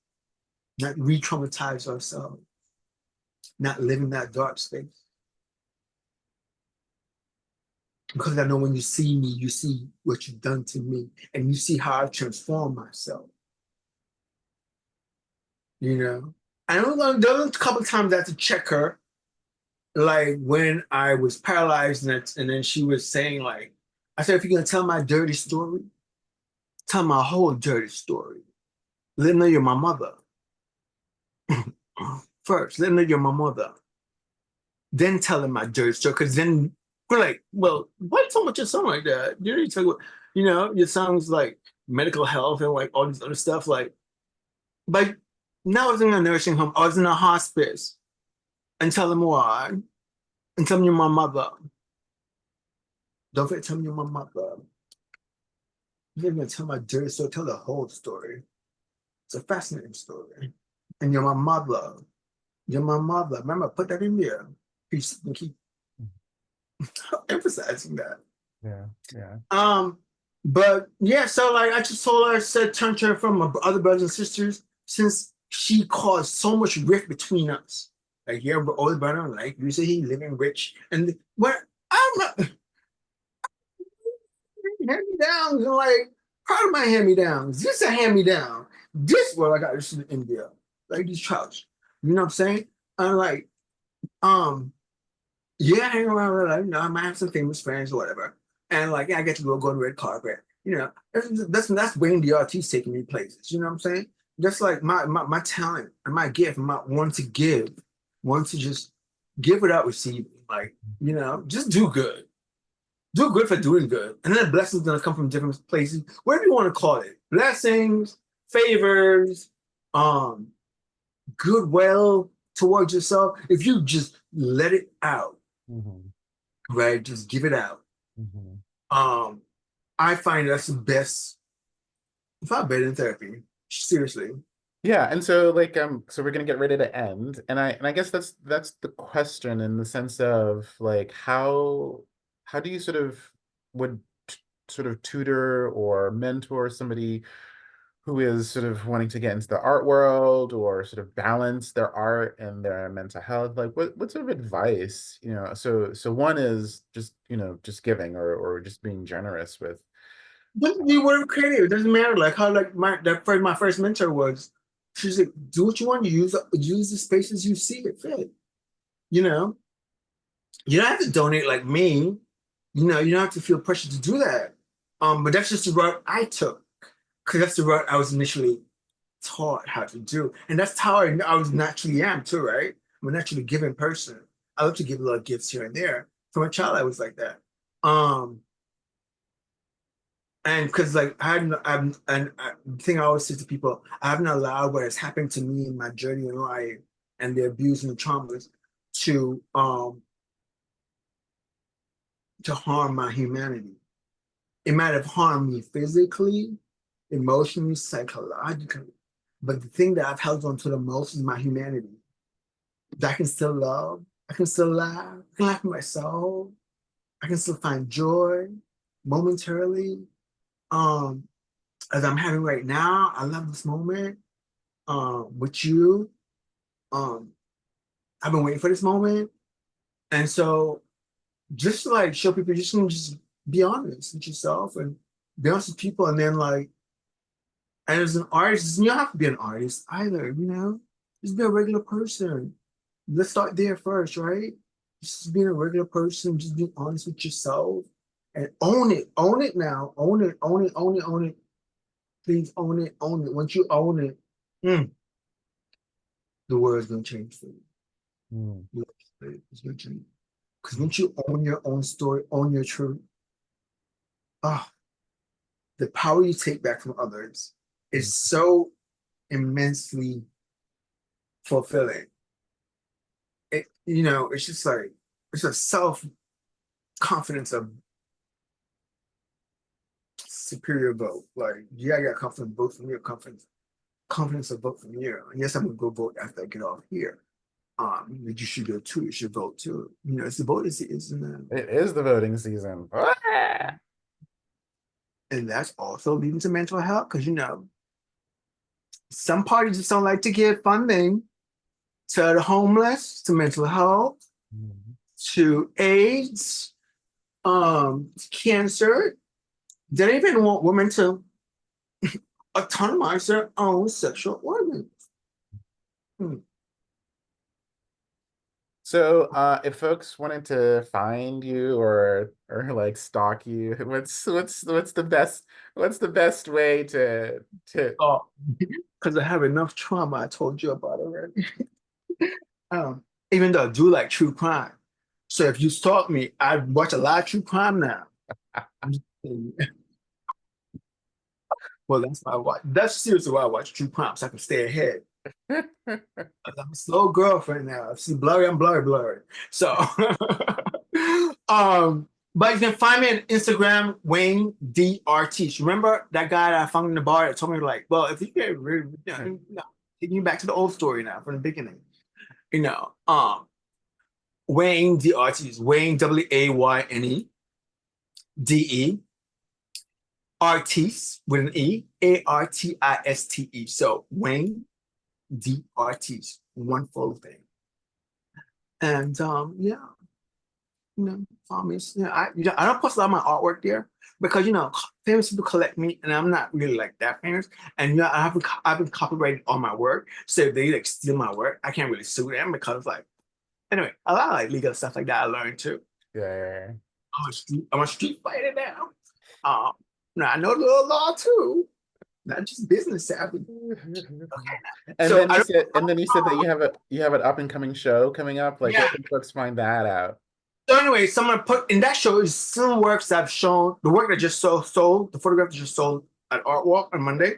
not re-traumatize ourselves, not live in that dark space. Because I know when you see me, you see what you've done to me, and you see how I've transformed myself. You know? And there was a couple of times I had to check her, like when I was paralyzed, and then she was saying, like, I said, if you're gonna tell my dirty story, tell my whole dirty story. Let them know you're my mother. First, let them know you're my mother. Then tell them my dirty story, because then we're like, well, why you talking about your son like that? You know, you talk about, your son's like medical health and like all this other stuff. Like, but now I was in a nursing home, I was in a hospice, and tell them why, and tell them you're my mother. Don't forget, tell me you're my mother. You're gonna tell my dirty story, tell the whole story. It's a fascinating story. And you're my mother. You're my mother. Remember, put that in there. Keep emphasizing that. Yeah. But yeah, so like I just told her, I said, turn to her from my other brothers and sisters, since she caused so much rift between us. Like your older brother, like you say, he living rich, and where I'm not hand-me-downs, and like part of my hand-me-downs. This a hand-me-down. This what I got this in India, like these trousers. You know what I'm saying? I'm like, yeah, hang around, like, I might have some famous friends or whatever. And like, yeah, I get to go on the red carpet. That's Wayne DRT's taking me places. You know what I'm saying? Just like my talent and my gift, my want to give, want to just give without receiving. Like, just do good. Do good for doing good. And then the blessings gonna come from different places, whatever you want to call it. Blessings, favors, um, goodwill towards yourself, if you just let it out, Mhm. right? Just give it out. Mhm. Um, I find that's the best, if not better than therapy. Seriously. Yeah, and so like so we're gonna get ready to end, and I guess that's the question in the sense of like how do you sort of would sort of tutor or mentor somebody who is sort of wanting to get into the art world or sort of balance their art and their mental health? Like what sort of advice, so one is just, just giving or just being generous with. But we were creative. It doesn't matter. Like how like my first mentor was. She's like, do what you want. Use the spaces you see it fit. You know, you don't have to donate like me. You don't have to feel pressure to do that. But that's just the route I took because that's the route I was initially taught how to do, and that's how I was naturally am too. Right? I'm a naturally giving person. I love to give a lot of gifts here and there. From a child, I was like that. Um, And because like the thing I always say to people, I haven't allowed what has happened to me in my journey in life and the abuse and the traumas to um to harm my humanity. It might have harmed me physically, emotionally, psychologically, but the thing that I've held on to the most is my humanity. That I can still love, I can still laugh, I can laugh at myself, I can still find joy momentarily. Um, as I'm having right now, I love this moment with you. Um, I've been waiting for this moment. And so just to like show people, just be honest with yourself and be honest with people. And then like, and as an artist, you don't have to be an artist either. Just be a regular person. Let's start there first, right? Just being a regular person, just being honest with yourself and own it. Own it now. Own it, own it, own it, own it. Please own it, own it. Once you own it, mm, the world's gonna change for you. Hmm. It's gonna change. Because once you own your own story, own your truth, ah, the power you take back from others is so immensely fulfilling. It's just like it's a self-confidence of superior vote. Like, yeah, I got confidence vote from you, confidence of vote from you. And yes, I'm gonna go vote after I get off here. But you should go too. You should vote too. It's the vote is It is the voting season. Ah! and that's also leading to mental health because some parties just don't like to give funding to the homeless, to mental health, Mhm. to AIDS, cancer. They don't even want women to autonomize their own sexual organs. Hmm. So, if folks wanted to find you or like stalk you, what's the best way to Oh, because I have enough trauma I told you about already. Um, Even though I do like true crime. So if you stalk me, I watch a lot of true crime now. I'm just kidding. Well, that's why I watch. That's seriously why I watch true crime, so I can stay ahead. I'm a slow girlfriend now. I see blurry, I'm blurry, blurry. So, but you can find me on Instagram, Wayne DRT. Remember that guy that I found in the bar that told me like, well, if you get really, taking you back to the old story now from the beginning, you know, um, Wayne DRT is Wayne WAYNE Artiste with an ARTISTE. So Wayne DRT, one full thing. And yeah, famous. I don't post a lot of my artwork there because famous people collect me, and I'm not really like that famous. And I haven't copyrighted all my work, so if they like steal my work, I can't really sue them because like anyway, a lot of like legal stuff like that I learned too. yeah. I'm a street fighter now. Um, Now I know the little law too, not just business savvy. And So then I don't. you said that you have an up and coming show coming up. Like, where Yeah. can folks find that out? So anyway, someone put in that show is some works I've shown, the work that just sold, the photograph that just sold at Art Walk on Monday.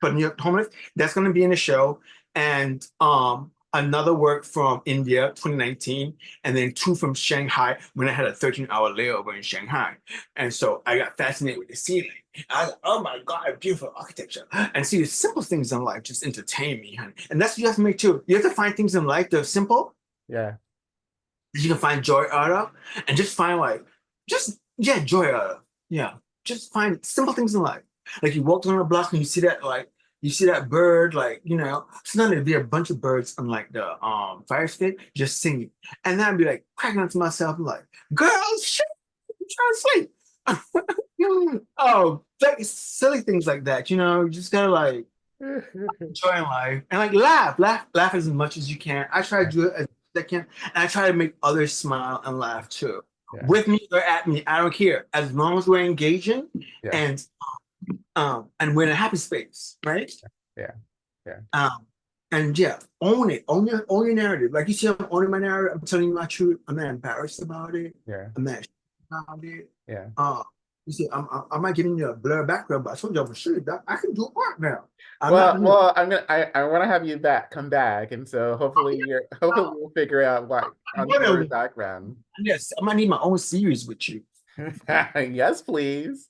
for New York Homeless. That's going to be in the show, and another work from India, 2019, and then two from Shanghai when I had a 13-hour layover in Shanghai, and so I got fascinated with the ceiling. I was like, oh my God, beautiful architecture. And see, the simple things in life just entertain me, honey. And that's what you have to make too. You have to find things in life that are simple Yeah. that you can find joy out of, and just find like, just, yeah, joy out of. Yeah. Just find simple things in life. Like you walk down a block and you see that, like, you see that bird, like, sometimes there'd be a bunch of birds on like the fire escape just singing. And then I'd be like cracking up to myself, I'm like, girls, shit, I'm trying to sleep. Oh, like silly things like that, you just gotta like enjoy life and like laugh as much as you can. I try to do it as I can, and I try to make others smile and laugh too. Yeah. With me or at me, I don't care. As long as we're engaging Yeah. and we're in a happy space, right? Yeah. Yeah. Um, and yeah, own it, own your narrative. Like you see, I'm owning my narrative. I'm telling you my truth. I'm not embarrassed about it. Yeah. I'm not ashamed about it. Yeah. You see, I'm not giving you a blur background, but I told you I'm sure that I can do art now. I'm not. Well, I want to have you come back, and so hopefully we'll figure out what on your background. Yes, I might need my own series with you. Yes, please.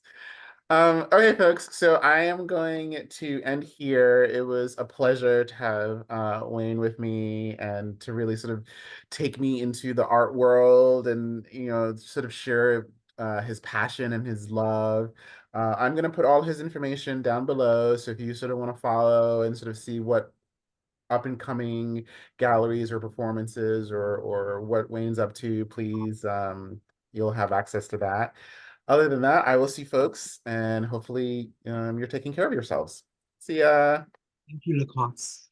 Okay, folks, so I am going to end here. It was a pleasure to have Wayne with me and to really sort of take me into the art world and, sort of share his passion and his love. I'm going to put all his information down below. So if you sort of want to follow and sort of see what up and coming galleries or performances or what Wayne's up to, please, you'll have access to that. Other than that, I will see folks, and hopefully you're taking care of yourselves. See ya. Thank you, Lacoste.